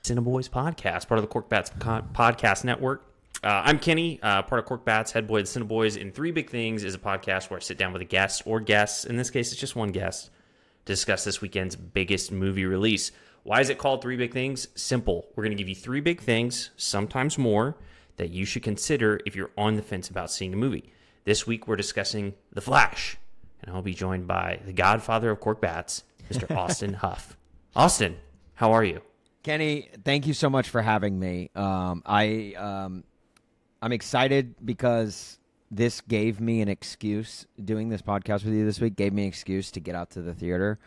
Cineboys podcast, part of the Cork Bats podcast network. I'm Kenny, part of Cork Bats, head boy of the Cineboys, and Three Big Things is a podcast where I sit down with a guest or guests. In this case, it's just one guest to discuss this weekend's biggest movie release. Why is it called Three Big Things? Simple. We're going to give you three big things, sometimes more, that you should consider if you're on the fence about seeing a movie. This week, we're discussing The Flash, and I'll be joined by the godfather of Cork Bats, Mr. Austin Huff. Austin, how are you? Kenny, thank you so much for having me. I'm excited because this gave me an excuse. Doing this podcast with you this week gave me an excuse to get out to the theater.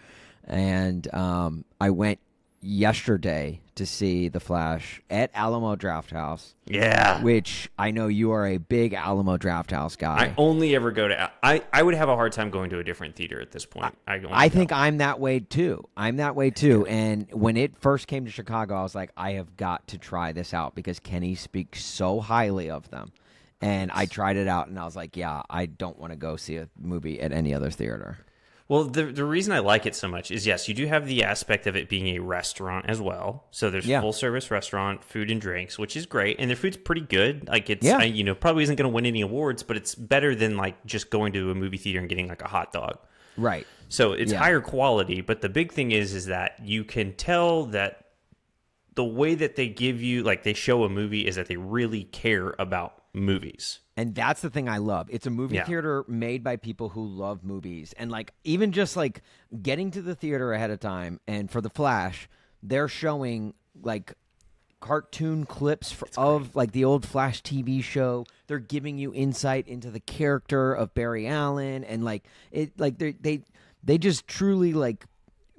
And I went yesterday to see The Flash at Alamo Drafthouse. Yeah. Which I know you are a big Alamo Drafthouse guy. I only ever go to... I would have a hard time going to a different theater at this point. I think I'm that way too. And when it first came to Chicago, I was like, I have got to try this out because Kenny speaks so highly of them. And I tried it out and I was like, yeah, I don't want to go see a movie at any other theater. Well, the reason I like it so much is, yes, you do have the aspect of it being a restaurant as well. So there's full-service restaurant, food and drinks, which is great. And their food's pretty good. Like, it's, probably isn't going to win any awards, but it's better than, like, just going to a movie theater and getting, like, a hot dog. Right. So it's higher quality. But the big thing is that you can tell that the way that they give you, like, they show a movie is that they really care about movies. And that's the thing I love. It's a movie theater made by people who love movies. And, like, even just, like, getting to the theater ahead of time, and for The Flash, they're showing, like, cartoon clips of, like, the old Flash TV show. They're giving you insight into the character of Barry Allen. And, like, they just truly, like,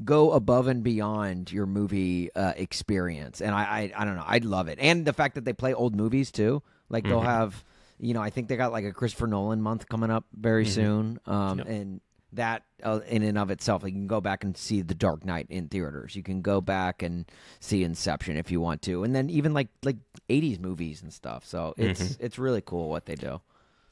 go above and beyond your movie experience. And I don't know. I love it. And the fact that they play old movies, too. Like, they'll have... You know, I think they got like a Christopher Nolan month coming up very soon. And that in and of itself, like, you can go back and see The Dark Knight in theaters. You can go back and see Inception if you want to. And then even like 80s movies and stuff. So it's really cool what they do.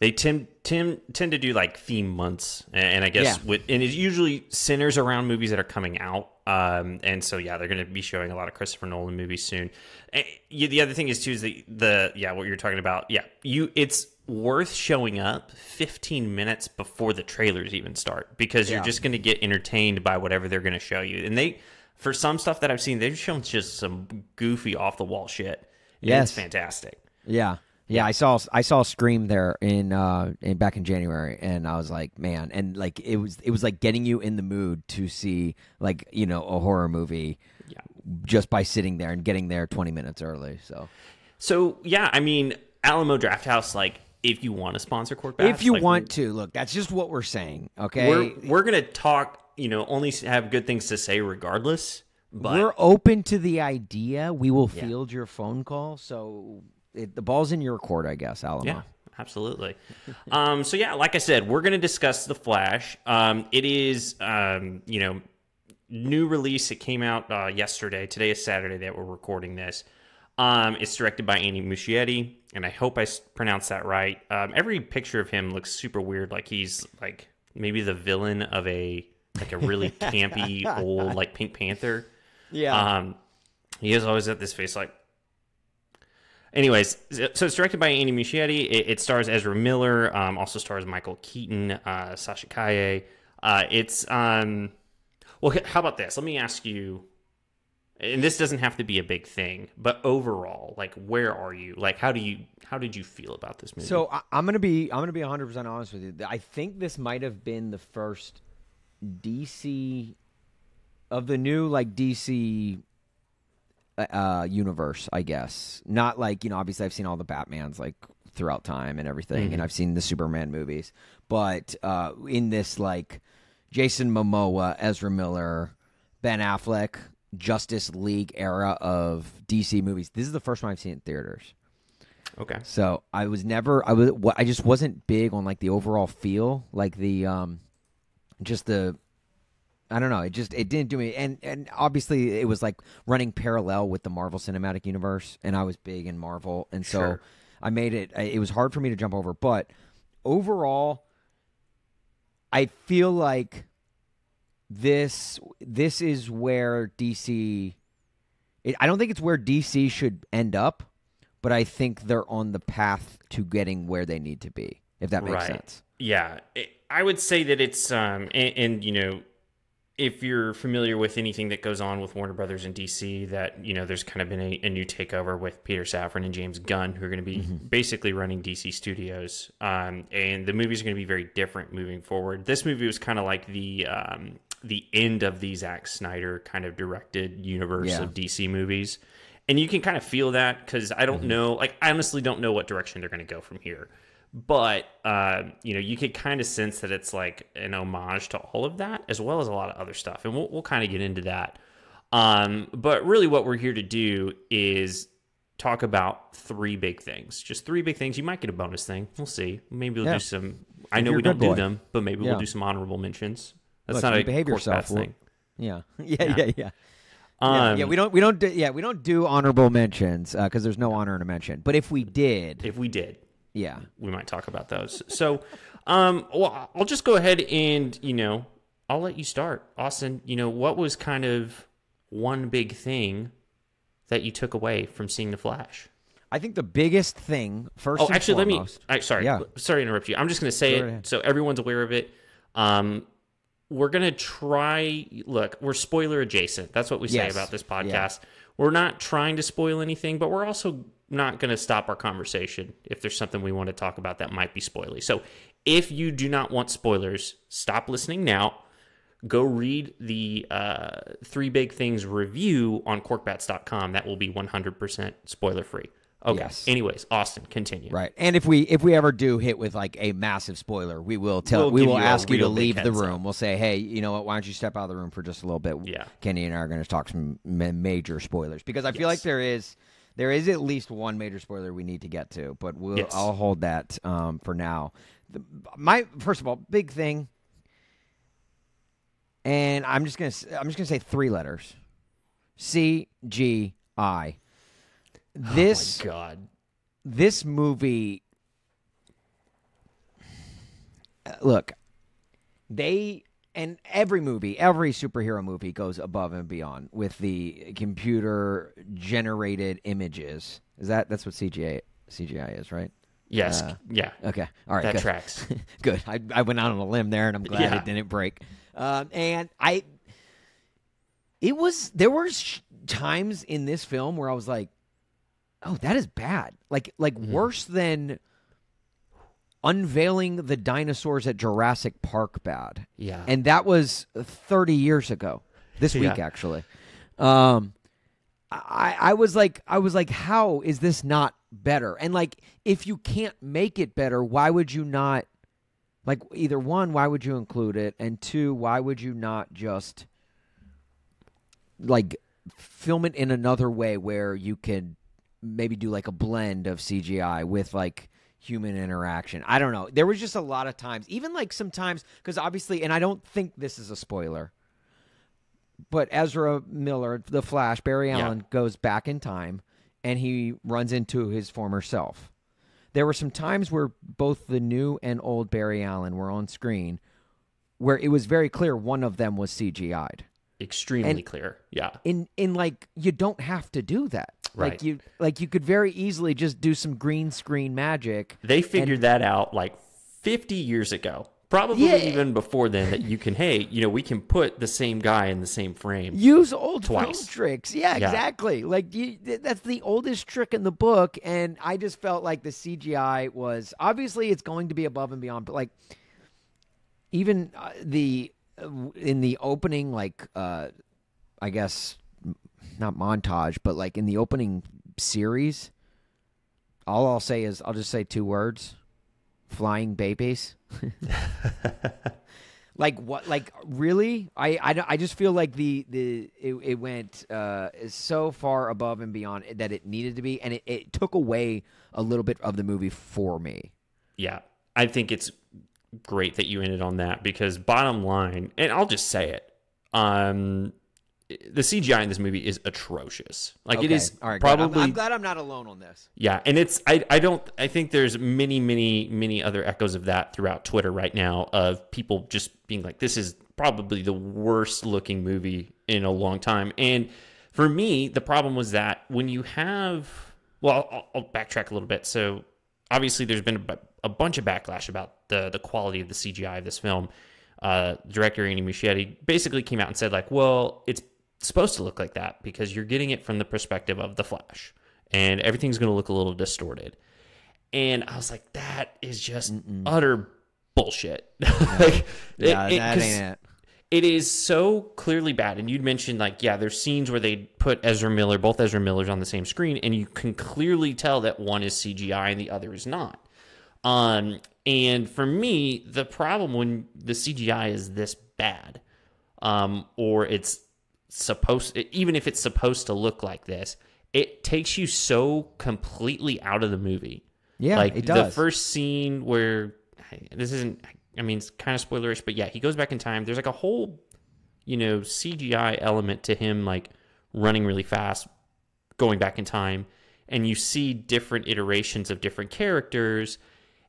They tend to do like theme months, and I guess and it usually centers around movies that are coming out. And so they're going to be showing a lot of Christopher Nolan movies soon. And the other thing is too is the what you're talking about. Yeah, it's worth showing up 15 minutes before the trailers even start because you're just going to get entertained by whatever they're going to show you. And for some stuff that I've seen, they've shown just some goofy off the wall shit. It's fantastic. Yeah. Yeah, I saw Scream there in back in January, and I was like, man, and like it was like getting you in the mood to see, like, you know, a horror movie just by sitting there and getting there 20 minutes early. So I mean, Alamo Drafthouse, like, if you want to sponsor Cork Bats, if you want to, look, that's just what we're saying. Okay, we're gonna talk, only have good things to say regardless. But we're open to the idea. We will field your phone call. So. The ball's in your court, I guess, Alamo. Yeah, absolutely. Like I said, we're going to discuss The Flash. It is, new release. It came out yesterday. Today is Saturday that we're recording this. It's directed by Andy Muschietti, and I hope I pronounced that right. Every picture of him looks super weird, like he's like maybe the villain of a really campy old like Pink Panther. Yeah. He is always at this face like. Anyways, so it's directed by Andy Muschietti. It stars Ezra Miller, also stars Michael Keaton, Sasha Calle. How about this? Let me ask you, and this doesn't have to be a big thing, but overall, like, where are you? Like, how did you feel about this movie? So I'm gonna be 100% honest with you. I think this might have been the first DC of the new DC. Universe, I guess. Not like, obviously I've seen all the Batmans like throughout time and everything, and I've seen the Superman movies, but in this like Jason Momoa, Ezra Miller, Ben Affleck, Justice League era of DC movies, this is the first one I've seen in theaters. Okay. So I just wasn't big on like the overall feel, like the I don't know. It didn't do me. And obviously it was like running parallel with the Marvel Cinematic Universe, and I was big in Marvel, and so I made it. It was hard for me to jump over, but overall, I feel like this is where DC I don't think it's where DC should end up, but I think they're on the path to getting where they need to be, if that makes sense. Yeah. I would say that it's, and you know, if you're familiar with anything that goes on with Warner Brothers and DC, that, you know, there's kind of been a new takeover with Peter Safran and James Gunn, who are going to be basically running DC Studios. And the movies are going to be very different moving forward. This movie was kind of like the end of the Zack Snyder kind of directed universe of DC movies. And you can kind of feel that, because I don't know, like, I honestly don't know what direction they're going to go from here. But, you know, you could kind of sense that it's like an homage to all of that, as well as a lot of other stuff. And we'll kind of get into that. But really what we're here to do is talk about 3 big things. Just 3 big things. You might get a bonus thing. We'll see. Maybe we'll do some... I know we don't do them, but maybe we'll do some honorable mentions. That's not a behave yourself thing. Yeah. We don't do honorable mentions because there's no honor in a mention. But if we did... Yeah, we might talk about those. So, well, I'll just go ahead and, you know, I'll let you start. Austin, you know, what was kind of one big thing that you took away from seeing The Flash? I think the biggest thing, first and foremost... sorry to interrupt you. I'm just going to say it so everyone's aware of it. We're going to try... Look, we're spoiler adjacent. That's what we say about this podcast. Yeah. We're not trying to spoil anything, but we're also not going to stop our conversation if there's something we want to talk about that might be spoily. So if you do not want spoilers, stop listening now. Go read the 3 Big Things review on corkbats.com. That will be 100% spoiler-free. Okay. Yes. Anyways, Austin, continue. Right. And if we ever do hit with like a massive spoiler, we will ask you to leave the room. We'll say, hey, you know what? Why don't you step out of the room for just a little bit? Yeah. Kenny and I are going to talk some major spoilers, because I feel like there is at least one major spoiler we need to get to, but I'll hold that for now. First of all, big thing, and I'm just gonna say 3 letters: CGI. Oh my God. This movie, look, and every superhero movie goes above and beyond with the computer-generated images. That's what CGI is, right? Yes. Yeah. Okay. All right. That good. tracks. Good. I went out on a limb there, and I'm glad it didn't break. And there were times in this film where I was like, oh, that is bad. Like worse than unveiling the dinosaurs at Jurassic Park bad. Yeah. And that was 30 years ago. This week, actually. I was like, how is this not better? And like, if you can't make it better, why would you not, like, either one, why would you include it? And 2, why would you not just like film it in another way where you could maybe do like a blend of CGI with like human interaction? I don't know. There was just a lot of times, even like sometimes, because obviously, and I don't think this is a spoiler, but Ezra Miller, the Flash, Barry Allen, goes back in time and he runs into his former self. There were some times where both the new and old Barry Allen were on screen where it was very clear one of them was CGI'd. Extremely clear. Yeah. In like, you don't have to do that. Right. Like you could very easily just do some green screen magic. They figured that out like 50 years ago. Probably even before then, that you can, we can put the same guy in the same frame. Use old film tricks. Yeah, exactly. Like that's the oldest trick in the book, and I just felt like the CGI was, obviously it's going to be above and beyond, but like even in the opening, like I guess not montage, but like in the opening series, all I'll say is, I'll just say 2 words: flying babies. Like what? Like really? I just feel like it went so far above and beyond that it needed to be, and it took away a little bit of the movie for me. Yeah, I think it's great that you ended on that, because bottom line, and I'll just say it, the CGI in this movie is atrocious. Like, it is probably... I'm glad I'm not alone on this. Yeah, and it's... I think there's many other echoes of that throughout Twitter right now, of people just being like, this is probably the worst looking movie in a long time. And for me, the problem was that when you have, well, I'll backtrack a little bit. So obviously there's been a bunch of backlash about the quality of the CGI of this film. Director Andy Muschietti basically came out and said, like, well, it's supposed to look like that because you're getting it from the perspective of the Flash, and everything's going to look a little distorted. And I was like, that is just utter bullshit. Like, that ain't it. It is so clearly bad. And you'd mentioned, like, yeah, there's scenes where they put both Ezra Millers on the same screen, and you can clearly tell that one is CGI and the other is not. And for me, the problem when the CGI is this bad, or it's even if it's supposed to look like this, it takes you so completely out of the movie. Yeah, like it does. The first scene where this isn't, I mean, it's kind of spoilerish, but yeah, he goes back in time. There's like a whole, CGI element to him, like running really fast, going back in time, and you see different iterations of different characters.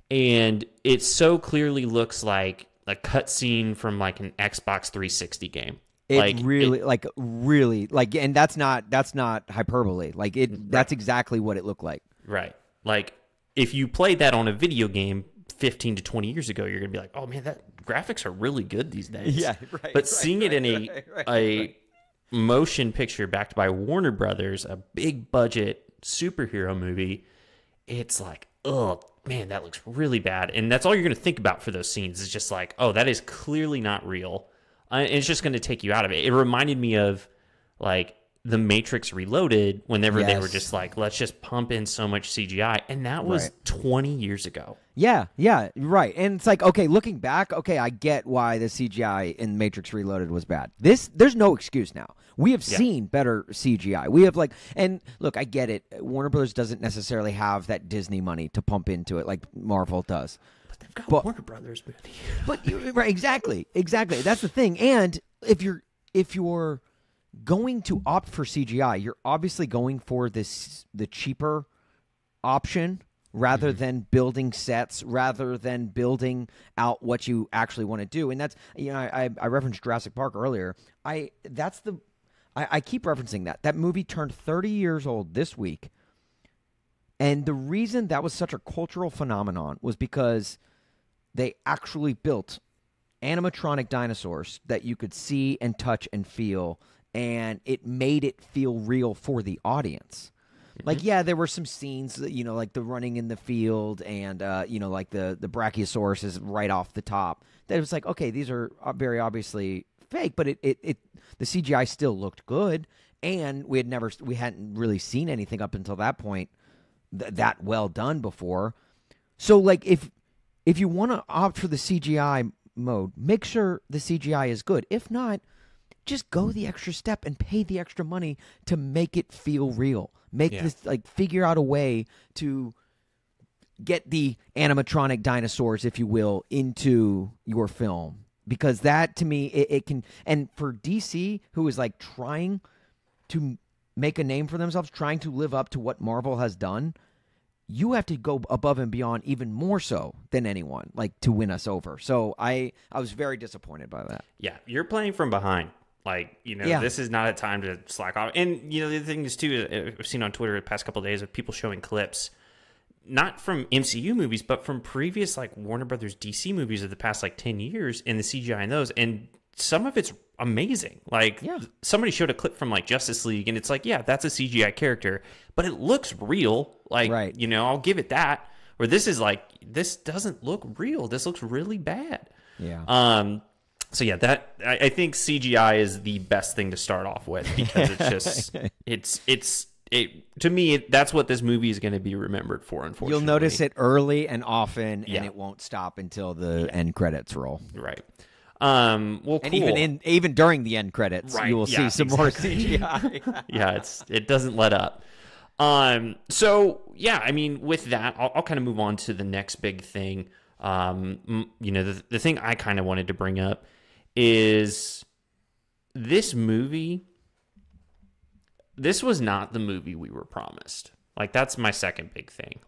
And it so clearly looks like a cutscene from like an Xbox 360 game. And that's not hyperbole. Like that's exactly what it looked like. Right. Like if you played that on a video game 15 to 20 years ago, you're gonna be like, oh man, that graphics are really good these days. Yeah, right. But seeing it in a motion picture backed by Warner Brothers, a big budget superhero movie, it's like, oh man, that looks really bad. And that's all you're going to think about for those scenes. It's just like, oh, that is clearly not real. And it's just going to take you out of it. It reminded me of like The Matrix Reloaded, whenever they were just like, let's just pump in so much CGI. And that was 20 years ago. Yeah, right. And it's like, okay, looking back, okay, I get why the CGI in Matrix Reloaded was bad. There's no excuse now. We have seen better CGI. We have and look, I get it. Warner Brothers doesn't necessarily have that Disney money to pump into it like Marvel does. But they've got Warner Brothers money. But right, exactly. That's the thing. And if you're going to opt for CGI, you're obviously going for the cheaper option rather than building sets, rather than building out what you actually want to do. And that's, I referenced Jurassic Park earlier. I keep referencing that movie turned 30 years old this week. And the reason that was such a cultural phenomenon was because they actually built animatronic dinosaurs that you could see and touch and feel, and it made it feel real for the audience. Like, yeah, there were some scenes, like the running in the field and, like the Brachiosaurus is right off the top. That it was like, okay, these are very obviously fake, but the CGI still looked good, and we hadn't really seen anything up until that point that well done before. So, like, if you want to opt for the CGI mode, make sure the CGI is good. If not, just go the extra step and pay the extra money to make it feel real. Make this, figure out a way to get the animatronic dinosaurs, if you will, into your film. Because that, to me, it can... And for DC, who is, trying to make a name for themselves, trying to live up to what Marvel has done, you have to go above and beyond even more so than anyone, to win us over. So I was very disappointed by that. Yeah, you're playing from behind. This is not a time to slack off. And, the other thing is, too, I've seen on Twitter the past couple of days of people showing clips, not from MCU movies, but from previous, Warner Brothers DC movies of the past, 10 years, and the CGI in those. And some of it's amazing. Somebody showed a clip from, Justice League, and it's that's a CGI character, but it looks real. Right. I'll give it that. Or this is, this doesn't look real. This looks really bad. Yeah. So yeah, that I think CGI is the best thing to start off with, because it's just to me that's what this movie is going to be remembered for. Unfortunately, you'll notice it early and often, and it won't stop until the end credits roll. Right. Well, cool. And even during the end credits, you will see some more CGI. Yeah, it doesn't let up. So yeah, I mean, with that, I'll kind of move on to the next big thing. The thing I kind of wanted to bring up is this movie. This was not the movie we were promised. That's my second big thing.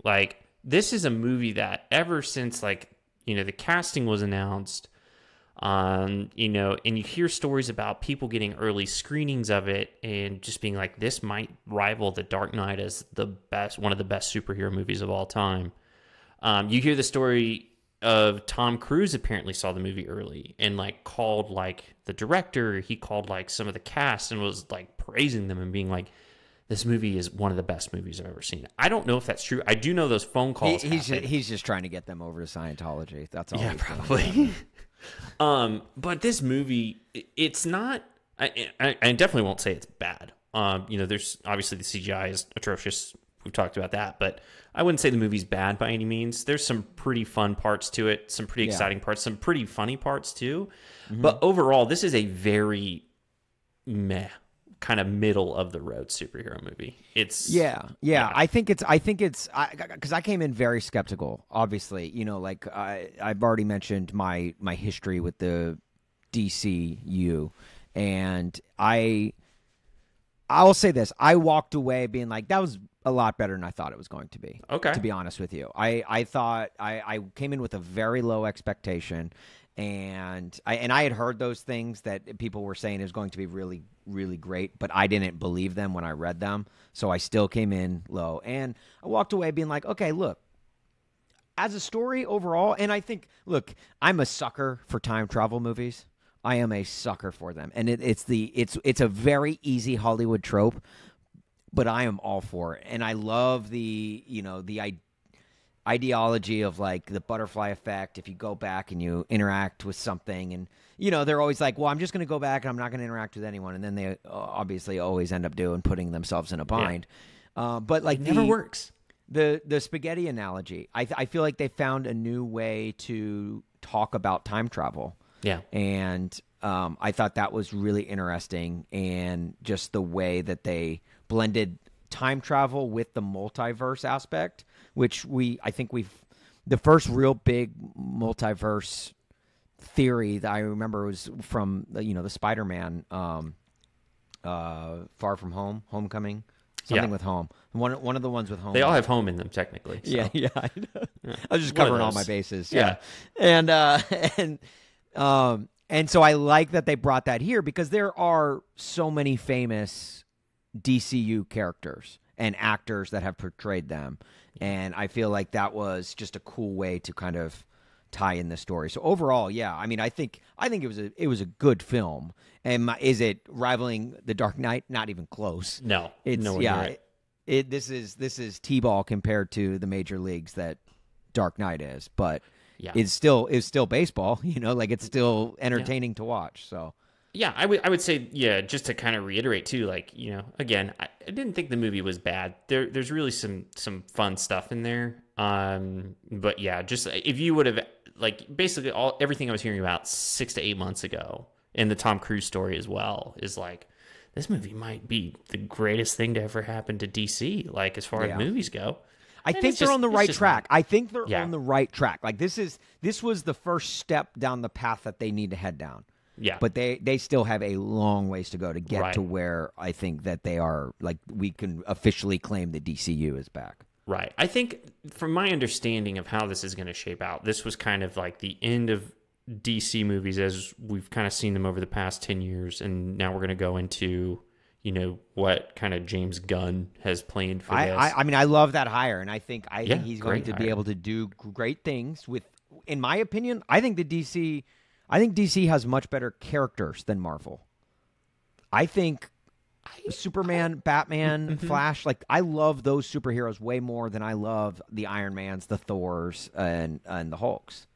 This is a movie that ever since the casting was announced, You know, and you hear stories about people getting early screenings of it and just being like, this might rival The Dark Knight as one of the best superhero movies of all time. You hear the story of Tom Cruise apparently saw the movie early and like called like the director, he called like some of the cast and was like praising them and being like, this movie is one of the best movies I've ever seen. I don't know if that's true. I do know those phone calls. He's just trying to get them over to Scientology. That's all. Yeah, probably. But this movie, it's not. I definitely won't say it's bad. You know, there's obviously the CGI is atrocious. We've talked about that, but I wouldn't say the movie's bad by any means. There's some pretty fun parts to it, some pretty exciting parts, some pretty funny parts too. Mm-hmm. But overall, this is a very meh, kind of middle of the road superhero movie. It's yeah. I think it's because I came in very skeptical. Obviously, you know, like I've already mentioned my history with the DCU, and I'll say this: I walked away being like, that was a lot better than I thought it was going to be. Okay. To be honest with you, I thought I came in with a very low expectation, and I had heard those things that people were saying it was going to be really, really great, but I didn't believe them when I read them, so I still came in low, and I walked away being like, okay, look, as a story overall, and I think, look, I'm a sucker for time travel movies. I am a sucker for them, and it's a very easy Hollywood trope, but I am all for it, and I love the ideology of like the butterfly effect. If you go back and you interact with something, and you know they're always like, well, I'm just going to go back and I'm not going to interact with anyone, and then they obviously always end up putting themselves in a bind. Yeah. But like it never works. The spaghetti analogy, I feel like they found a new way to talk about time travel. Yeah. And I thought that was really interesting, and just the way that they blended time travel with the multiverse aspect, which I think the first real big multiverse theory that I remember was from the Spider-Man Far From Home, Homecoming, something with home. One of the ones with home. They all have home in them technically. So. Yeah, I know. Yeah. I was just covering all my bases. Yeah. And so I like that they brought that here, because there are so many famous DCU characters and actors that have portrayed them, and I feel like that was just a cool way to kind of tie in the story. So overall, yeah, I mean, I think it was a good film. And is it rivaling The Dark Knight? Not even close. No, it's no. This is T-ball compared to the major leagues that Dark Knight is, but it's still baseball. You know, like it's still entertaining to watch. So. Yeah, I would say, just to kind of reiterate too, like, you know, again, I didn't think the movie was bad. There's really some fun stuff in there. But yeah, just if you would have, like, basically everything I was hearing about 6 to 8 months ago, and the Tom Cruise story as well, is like, this movie might be the greatest thing to ever happen to DC, like, as far as movies go. I think they're on the right track. I think they're on the right track. Like, this was the first step down the path that they need to head down. Yeah. But they still have a long ways to go to get to where I think that they are, like, we can officially claim the DCU is back. Right. I think from my understanding of how this is going to shape out, this was kind of like the end of DC movies as we've kind of seen them over the past 10 years. And now we're going to go into, you know, what kind of James Gunn has planned for this. I mean, I love that hire. And I think he's going to be able to do great things with, in my opinion, I think DC has much better characters than Marvel. I think Superman, Batman, Flash, like, I love those superheroes way more than I love the Iron Mans, the Thors, and the Hulks.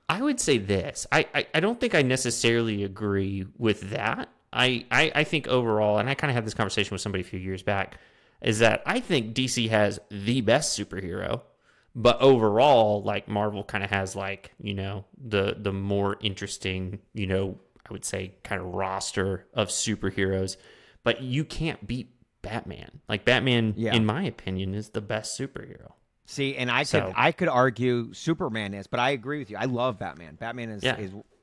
I would say this. I don't think I necessarily agree with that. I think overall, and I kind of had this conversation with somebody a few years back, is that I think DC has the best superhero. But overall, like, Marvel kind of has, like, you know, the more interesting, you know, I would say kind of roster of superheroes. But you can't beat Batman. Like, Batman, in my opinion, is the best superhero. See, and I could argue Superman is, but I agree with you. I love Batman. Batman is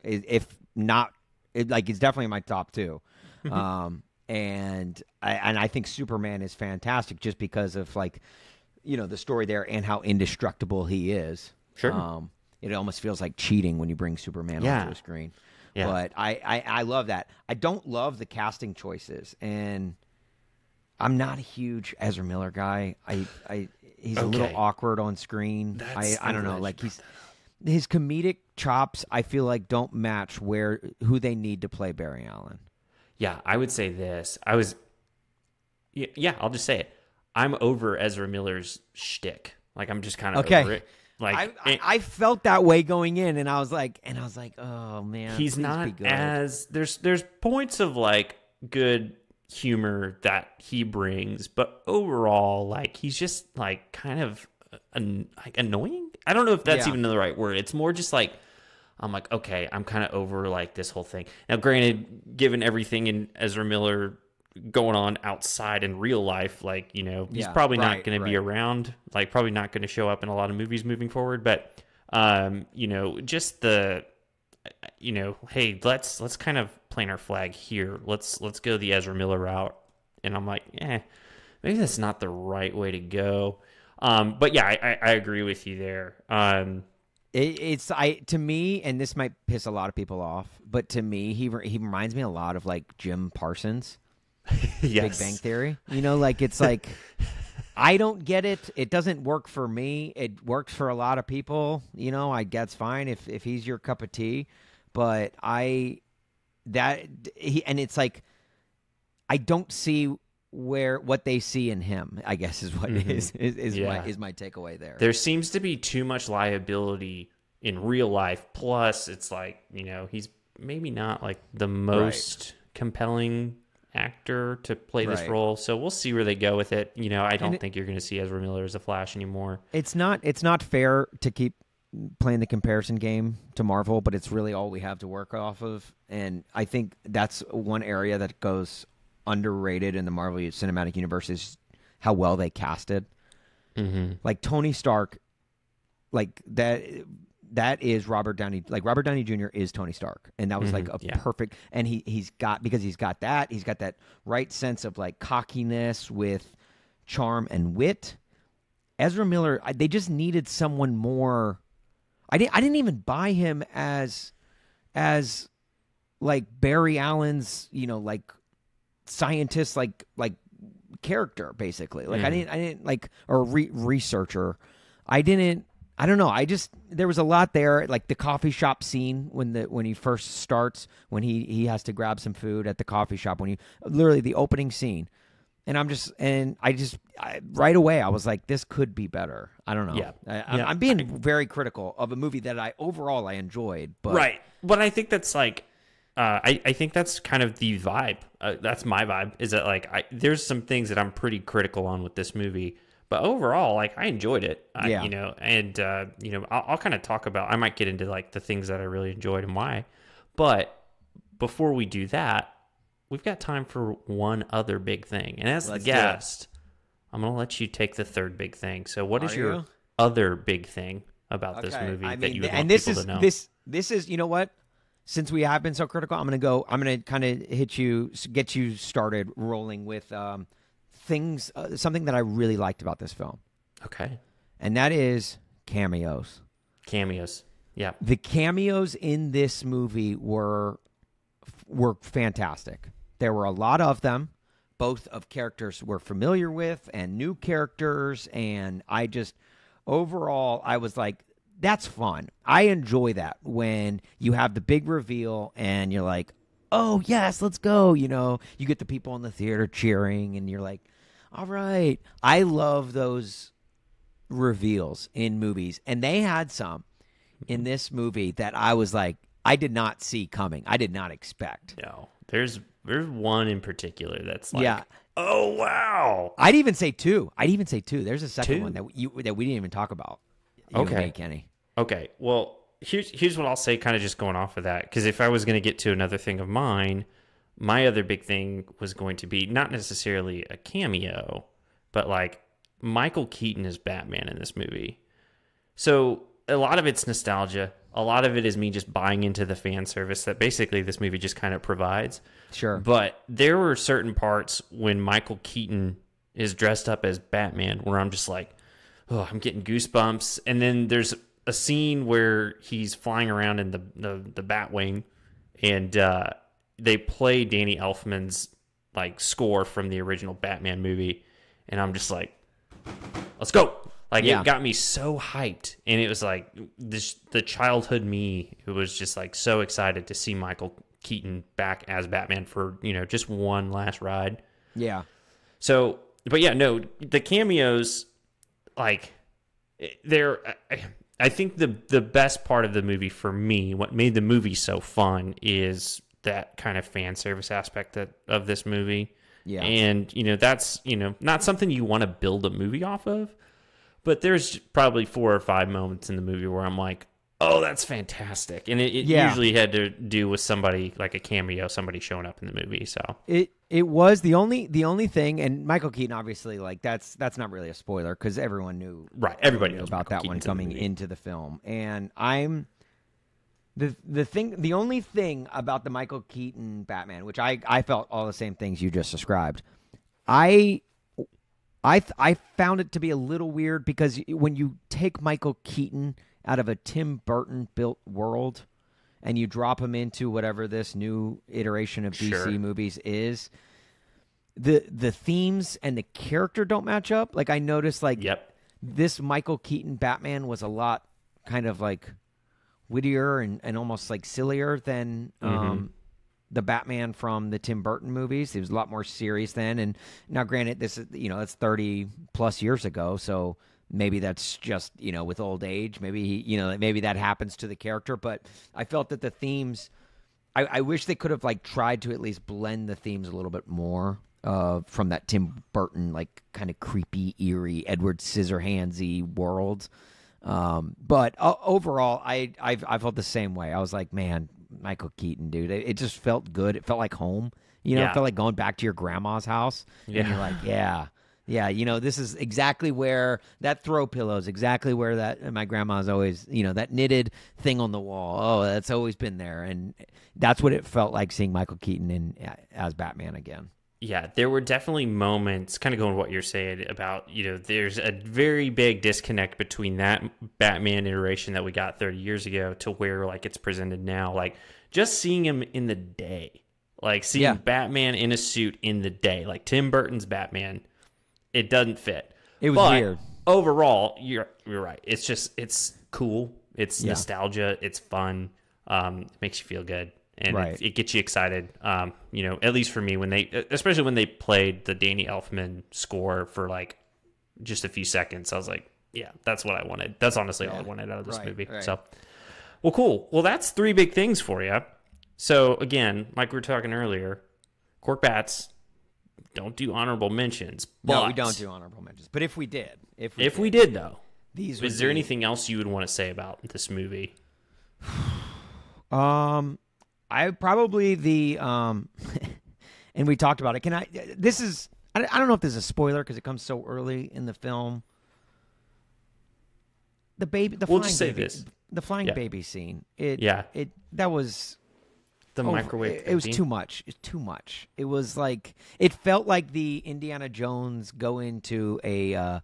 if not, it's definitely in my top two. And I think Superman is fantastic just because of, like, you know, the story there and how indestructible he is. Sure. It almost feels like cheating when you bring Superman onto the screen. Yeah. But I love that. I don't love the casting choices, and I'm not a huge Ezra Miller guy. He's a little awkward on screen. I don't know. Like his comedic chops, I feel like don't match who they need to play Barry Allen. Yeah, I would say this. I'll just say it. I'm over Ezra Miller's shtick. Like, I'm just kind of over it. Like, I felt that way going in, and I was like, oh man, he's not as there's points of like good humor that he brings, but overall, like, he's just like kind of like annoying. I don't know if that's even the right word. It's more just like, I'm like, okay, I'm kind of over like this whole thing. Now, granted, given everything in Ezra Miller going on outside in real life, like, you know, he's probably not going to be around, like probably not going to show up in a lot of movies moving forward. But, you know, just the, you know, hey, let's kind of plant our flag here. Let's go the Ezra Miller route. And I'm like, maybe that's not the right way to go. But yeah, I agree with you there. To me, and this might piss a lot of people off, but to me, he reminds me a lot of like Jim Parsons. Yes. Big Bang Theory. You know, like it's like I don't get it. It doesn't work for me. It works for a lot of people. You know, I guess fine if he's your cup of tea, but it's like I don't see what they see in him, I guess is what is my takeaway there. There seems to be too much liability in real life. Plus, it's like, you know, he's maybe not like the most compelling actor to play this role. So we'll see where they go with it. You know, I don't think you're going to see Ezra Miller as a Flash anymore. It's not fair to keep playing the comparison game to Marvel, but it's really all we have to work off of. And I think that's one area that goes underrated in the Marvel Cinematic Universe is how well they casted. Mm-hmm. Like Tony Stark, like that is Robert Downey. Like Robert Downey Jr. is Tony Stark, and that was like a perfect. And he's got that right sense of like cockiness with charm and wit. Ezra Miller, they just needed someone more. I didn't even buy him as like Barry Allen's, you know, like scientist, like character, basically. Like I didn't like, or researcher. I don't know. There was a lot there, like the coffee shop scene when he first starts, when he has to grab some food at the coffee shop, literally the opening scene. And right away I was like, this could be better. I don't know. Yeah. I'm being very critical of a movie that overall I enjoyed. But right. But I think that's like, I think that's kind of the vibe. That's my vibe, is that like, there's some things that I'm pretty critical on with this movie. But overall, like, I enjoyed it, you know, and, you know, I'll kind of talk about, I might get into like the things that I really enjoyed and why. But before we do that, we've got time for one other big thing. And as the guest, I'm going to let you take the third big thing. So what is your other big thing about this movie that you would want people to know? This is, you know what? Since we have been so critical, I'm going to kind of get you started rolling with, something that I really liked about this film. Okay. And that is cameos. Cameos. Yeah. The cameos in this movie were fantastic. There were a lot of them, both of characters we're familiar with and new characters. And overall, I was like, that's fun. I enjoy that when you have the big reveal and you're like, oh, yes, let's go. You know, you get the people in the theater cheering and you're like, all right. I love those reveals in movies. And they had some in this movie that I was like, I did not see coming. I did not expect. No. There's one in particular that's like, oh, wow. I'd even say two. There's a second one that we didn't even talk about. Okay, Kenny. Okay. Well, here's what I'll say, kind of just going off of that, because if I was going to get to another thing of mine, my other big thing was going to be not necessarily a cameo, but like Michael Keaton as Batman in this movie. So a lot of it's nostalgia. A lot of it is me just buying into the fan service that basically this movie just kind of provides. Sure. But there were certain parts when Michael Keaton is dressed up as Batman where I'm just like, oh, I'm getting goosebumps. And then there's a scene where he's flying around in the Batwing, and they play Danny Elfman's like score from the original Batman movie, and I'm just like, let's go. Like, it got me so hyped, and it was like the childhood me who was just like so excited to see Michael Keaton back as Batman for, just one last ride. Yeah. So, but yeah, no, the cameos, like, I think the best part of the movie for me, what made the movie so fun, is that kind of fan service aspect of this movie. Yeah. And, that's, not something you want to build a movie off of. But there's probably 4 or 5 moments in the movie where I'm like, oh, that's fantastic. And it usually had to do with somebody, like a cameo, somebody showing up in the movie. So it was the only thing, and Michael Keaton, obviously, like that's not really a spoiler because everyone knew. Right, everybody knows about that one coming into the film. And I'm the only thing about the Michael Keaton Batman, which I felt all the same things you just described, I found it to be a little weird because when you take Michael Keaton out of a Tim Burton built world and you drop him into whatever this new iteration of DC movies is, the themes and the character don't match up. Like, I noticed, like, this Michael Keaton Batman was a lot kind of like wittier and almost like sillier than the Batman from the Tim Burton movies. He was a lot more serious then. And now, granted, this is, it's 30 plus years ago. So maybe that's just, with old age, maybe maybe that happens to the character. But I felt that the themes, I wish they could have like tried to at least blend the themes a little bit more from that Tim Burton, like kind of creepy, eerie, Edward Scissorhands-y world. But overall, I felt the same way. I was like, man, Michael Keaton, dude, it just felt good. It felt like home. It felt like going back to your grandma's house. Yeah. And you're like, yeah, this is exactly where that throw pillow is exactly where that my grandma's always, that knitted thing on the wall. Oh, that's always been there. And that's what it felt like seeing Michael Keaton as Batman again. Yeah, there were definitely moments, kind of going what you're saying about, there's a very big disconnect between that Batman iteration that we got 30 years ago to where, like, it's presented now. Like, just seeing him in the day, like, seeing Batman in a suit in the day, like Tim Burton's Batman, it doesn't fit. It was weird. Overall, you're right. It's cool. It's nostalgia. It's fun. It makes you feel good. And it gets you excited, at least for me, especially when they played the Danny Elfman score for like just a few seconds. I was like, yeah, that's what I wanted. That's honestly all I wanted out of this movie. Right. So, well, cool. Well, that's 3 big things for you. So again, like we were talking earlier, Cork Bats don't do honorable mentions. But no, we don't do honorable mentions. But if we did, we did though, is there anything else you would want to say about this movie? I probably and we talked about it. I don't know if this is a spoiler because it comes so early in the film. The flying baby scene. That was the microwave. It was too much. It's too much. It was like, it felt like the Indiana Jones go into a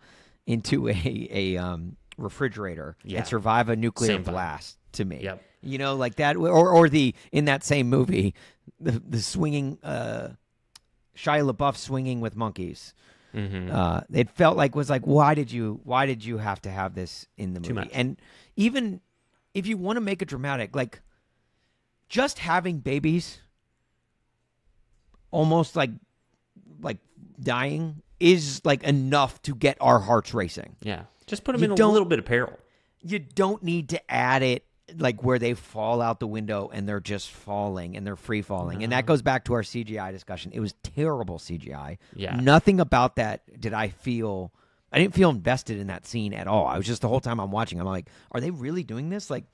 refrigerator and survive a nuclear blast to me. Yep. Like that, or in that same movie, the swinging, Shia LaBeouf swinging with monkeys. Mm-hmm. It felt like why did you have to have this in the movie? Too much. And even if you want to make it dramatic, like just having babies, almost like dying, is like enough to get our hearts racing. Yeah, just put them in a little bit of peril. You don't need to add it. Like where they fall out the window and they're just falling and they're free falling. And that goes back to our CGI discussion. It was terrible CGI. Yeah. Nothing about that I didn't feel invested in that scene at all. I was just, the whole time I'm watching, I'm like, are they really doing this? Like,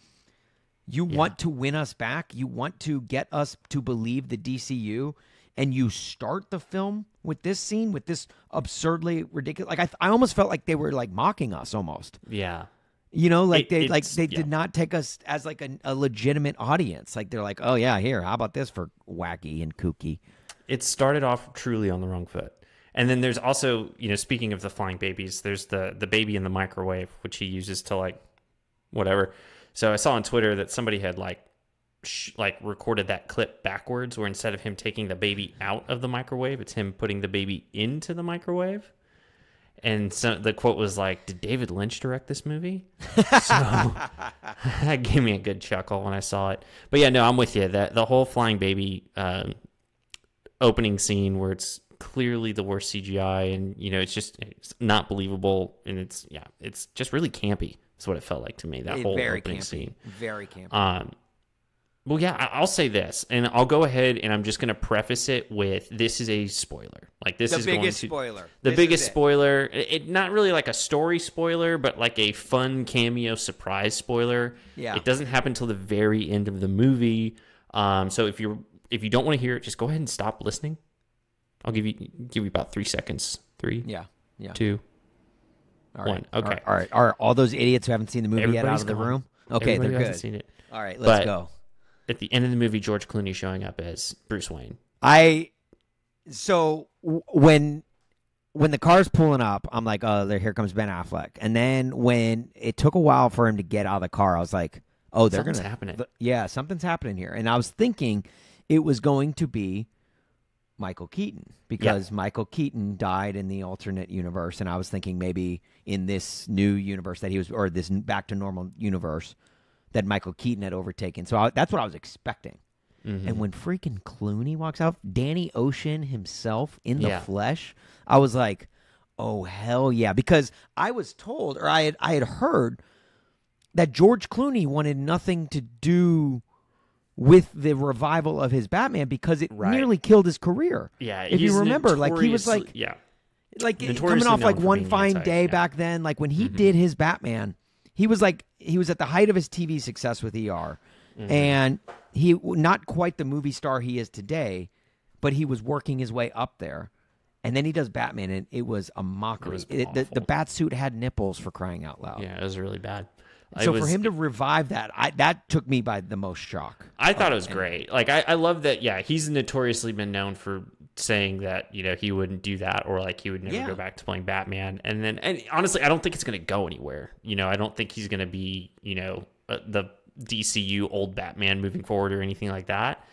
you want to win us back? You want to get us to believe the DCU, and you start the film with this scene, with this absurdly ridiculous. Like, I almost felt like they were like mocking us almost. Yeah. They did not take us as like a legitimate audience. Like, they're like, oh yeah, here, how about this for wacky and kooky? It started off truly on the wrong foot. And then there's also, speaking of the flying babies, there's the baby in the microwave, which he uses to like whatever. So I saw on Twitter that somebody had like like recorded that clip backwards, where instead of him taking the baby out of the microwave, it's him putting the baby into the microwave. And so the quote was like, "Did David Lynch direct this movie?" So that gave me a good chuckle when I saw it. But yeah, no, I'm with you. That the whole flying baby opening scene, where it's clearly the worst CGI, and it's not believable, and it's just really campy. That's what it felt like to me. That whole opening scene, very campy. Well, yeah, I'll say this, and I'll go ahead, and I'm just going to preface it with, this is a spoiler. Like, this is biggest spoiler. The biggest spoiler. It not really like a story spoiler, but like a fun cameo surprise spoiler. Yeah. It doesn't happen till the very end of the movie. So if you don't want to hear it, just go ahead and stop listening. I'll give you about 3 seconds. 3. Yeah. 2. All right. 1. Okay. All right. Are all those idiots who haven't seen the movie yet out of the gone. Okay, Everybody they're who good. hasn't seen it. All right, let's go. At the end of the movie, George Clooney showing up as Bruce Wayne. When the car's pulling up, I'm like, oh, here comes Ben Affleck. And then when it took a while for him to get out of the car, I was like, oh, something's happening. Yeah, something's happening here. And I was thinking it was going to be Michael Keaton, because Michael Keaton died in the alternate universe, and I was thinking maybe in this new universe that he was, or this back to normal universe, that Michael Keaton had overtaken. So that's what I was expecting. Mm-hmm. And when freaking Clooney walks out, Danny Ocean himself in the flesh, I was like, oh, hell yeah. Because I was told, or I had heard that George Clooney wanted nothing to do with the revival of his Batman because it nearly killed his career. Yeah. If you remember, like he was like coming off like One Fine Day back then, like when he did his Batman, he was at the height of his TV success with ER, and he not quite the movie star he is today, but he was working his way up there. And then he does Batman, and it was a mockery. The bat suit had nipples, for crying out loud. Yeah, it was really bad. So for him to revive that, that took me by the most shock. I thought it was great. Like, I love that, he's notoriously been known for saying that, he wouldn't do that, or like he would never go back to playing Batman. And honestly, I don't think it's going to go anywhere. I don't think he's going to be, the DCU old Batman moving forward or anything like that.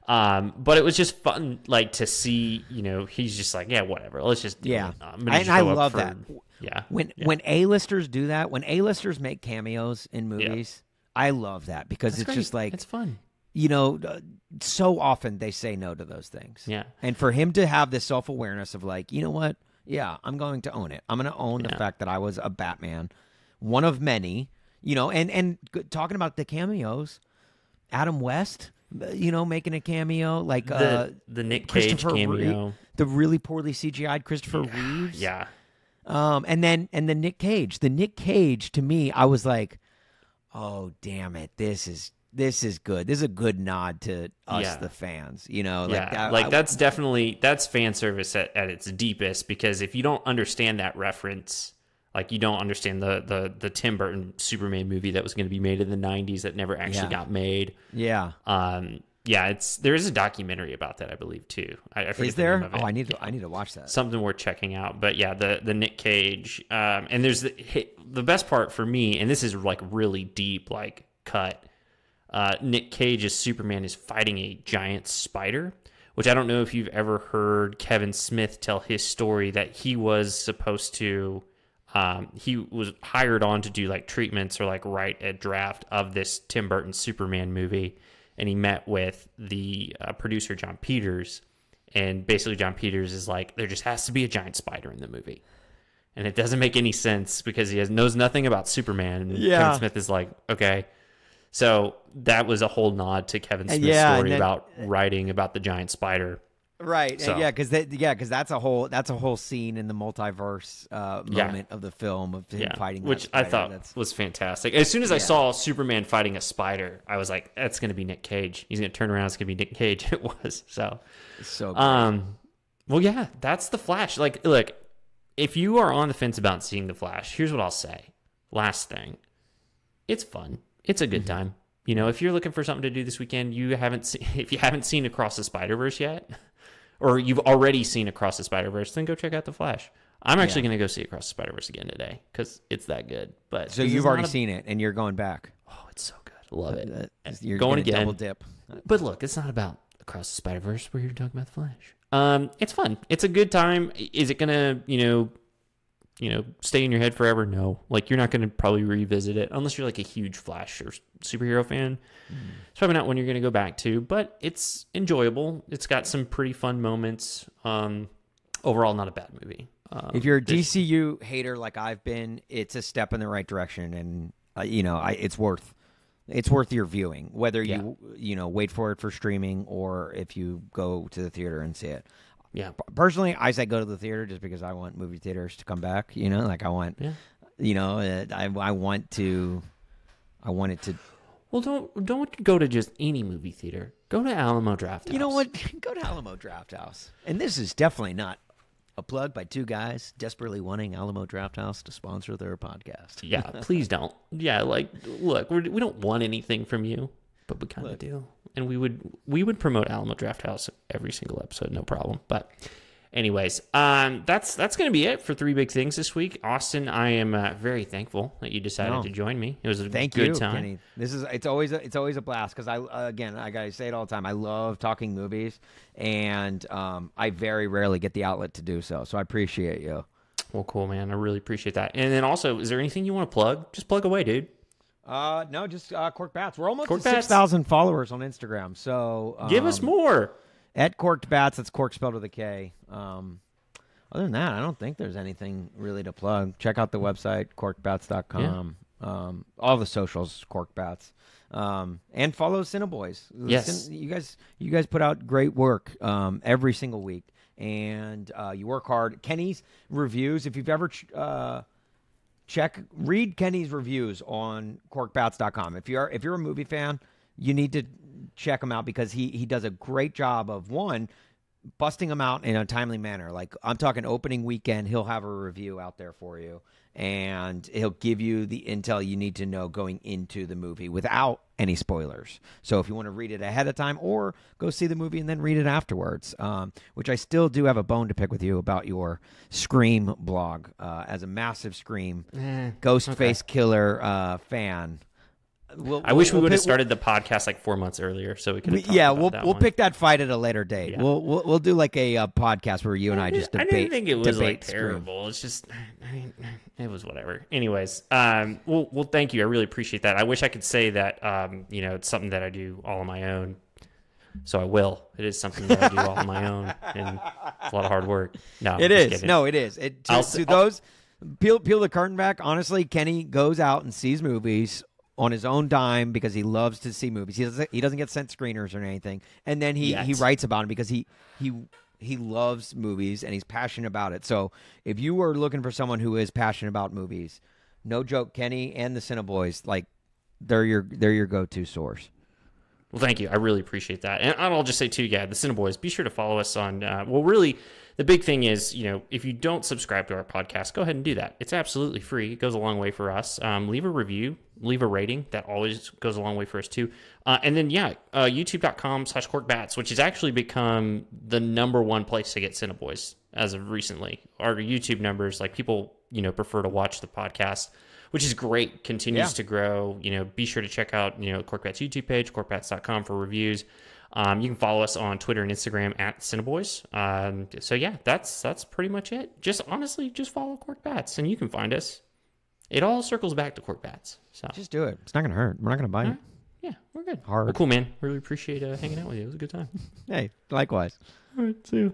But it was just fun, like, to see, he's just like, whatever, let's just do it. And I love that. Yeah. When A-listers do that, when A-listers make cameos in movies, I love that, because it's just like, it's fun. So often they say no to those things. Yeah. And for him to have this self-awareness of like, you know what? Yeah, I'm going to own it. I'm going to own the fact that I was a Batman, one of many, and talking about the cameos, Adam West, making a cameo, like the Nick Cage cameo, the really poorly CGI'd Christopher Reeves. Yeah. And then Nick Cage. The Nick Cage, to me, I was like, oh, damn it, this is good. This is a good nod to us, the fans. That's fan service at its deepest, because if you don't understand that reference, like, you don't understand the Tim Burton Superman movie that was going to be made in the 90s that never actually got made. Yeah. There is a documentary about that, I believe, too. I forget is there? The name of it. I need to watch that. Something worth checking out. But yeah, the Nick Cage, and there's the best part for me, and this is like really deep, like, cut. Nick Cage's Superman is fighting a giant spider, which I don't know if you've ever heard Kevin Smith tell his story, that he was supposed to. He was hired on to do like treatments or like write a draft of this Tim Burton Superman movie, and he met with the producer John Peters, and basically John Peters is like, there just has to be a giant spider in the movie, and it doesn't make any sense because he knows nothing about Superman. And Kevin Smith is like, okay. So that was a whole nod to Kevin Smith's story about writing about the giant spider. Right. So. Because that's a whole scene in the multiverse moment of the film of him fighting, which I thought was fantastic. As soon as I saw Superman fighting a spider, I was like, that's going to be Nick Cage. He's going to turn around. It's going to be Nick Cage. It was so great. Well, yeah, that's the Flash. Like, look, if you are on the fence about seeing the Flash, here's what I'll say. Last thing, it's fun. It's a good time. If you're looking for something to do this weekend, if you haven't seen Across the Spider-Verse yet, or you've already seen Across the Spider-Verse, then go check out the Flash. I'm actually going to go see Across the Spider-Verse again today because it's that good. But so you've already seen it and you're going back. Oh, it's so good. love it. You're going gonna again. double dip. But look, it's not about Across the Spider-Verse. We're here to talk about the Flash. It's fun. It's a good time. Is it gonna, stay in your head forever? No. Like, you're not gonna probably revisit it unless you're like a huge Flash or superhero fan. It's probably not one you're gonna go back to, but it's enjoyable. It's got some pretty fun moments. Overall, not a bad movie. If you're a DCU hater like I've been, it's a step in the right direction, and it's worth your viewing, whether you wait for it for streaming or if you go to the theater and see it. Yeah. Personally, I say go to the theater just because I want movie theaters to come back. I want, I want it to. Well, don't go to just any movie theater. Go to Alamo Draft House. You know what? Go to Alamo Draft House. And this is definitely not a plug by two guys desperately wanting Alamo Draft House to sponsor their podcast. Yeah, please don't. Yeah, like, look, we don't want anything from you, but we kind of do. And we would promote Alamo Draft House every single episode, no problem. But anyways, that's going to be it for Three Big Things this week. Austin, I am very thankful that you decided to join me. It was a good time. Kenny. It's always a blast because I gotta say it all the time. I love talking movies, and I very rarely get the outlet to do so. So I appreciate you. Well, cool, man. I really appreciate that. And then also, is there anything you want to plug? Just plug away, dude. No, just Cork Bats. We're almost at 6,000 followers on Instagram. So give us more. At Corked Bats, that's Cork spelled with a K. Other than that, I don't think there's anything really to plug. Check out the website, corkbats.com. Yeah. All the socials, Cork Bats. And follow Cineboys. Yes. You guys put out great work every single week. And you work hard. Kenny's reviews, if you've ever read Kenny's reviews on corkbats.com. If you're a movie fan, you need to check him out because he does a great job of, one, busting them out in a timely manner. Like, I'm talking opening weekend, he'll have a review out there for you, and he'll give you the intel you need to know going into the movie without any spoilers. So if you want to read it ahead of time or go see the movie and then read it afterwards, which I still do have a bone to pick with you about your Scream blog. As a massive Scream Ghostface Killer fan, I wish we would have started the podcast like 4 months earlier, so we could. We'll pick that fight at a later date. Yeah. We'll do like a podcast where you and I just debate. I didn't think it was like Scream. terrible. It's just, it was whatever. Anyways, well, thank you. I really appreciate that. I wish I could say that, it's something that I do all on my own. So I will. It is something that I do all on my own, and it's a lot of hard work. No, it is. Kidding. No, it is. Peel the curtain back. Honestly, Kenny goes out and sees movies on his own dime because he loves to see movies. He doesn't get sent screeners or anything, and then he writes about them because he loves movies and he's passionate about it. So if you are looking for someone who is passionate about movies, no joke, Kenny and the Cineboys, like, they're your go-to source. Well, thank you. I really appreciate that. And I'll just say too, the Cineboys, be sure to follow us on. Really, the big thing is, if you don't subscribe to our podcast, go ahead and do that. It's absolutely free. It goes a long way for us. Leave a review, leave a rating. That always goes a long way for us too. And then, youtube.com/corkbats, which has actually become the number one place to get Cineboys as of recently. Our YouTube numbers, like, people, prefer to watch the podcast, which is great, continues to grow. Be sure to check out, Corkbats YouTube page, corkbats.com for reviews. You can follow us on Twitter and Instagram at Cineboys. That's pretty much it. Just follow Cork Bats and you can find us. It all circles back to Cork Bats. So just do it. It's not going to hurt. We're not going to bite. Right. Yeah, we're good. Hard. Well, cool, man. Really appreciate hanging out with you. It was a good time. Hey, likewise. All right, see you.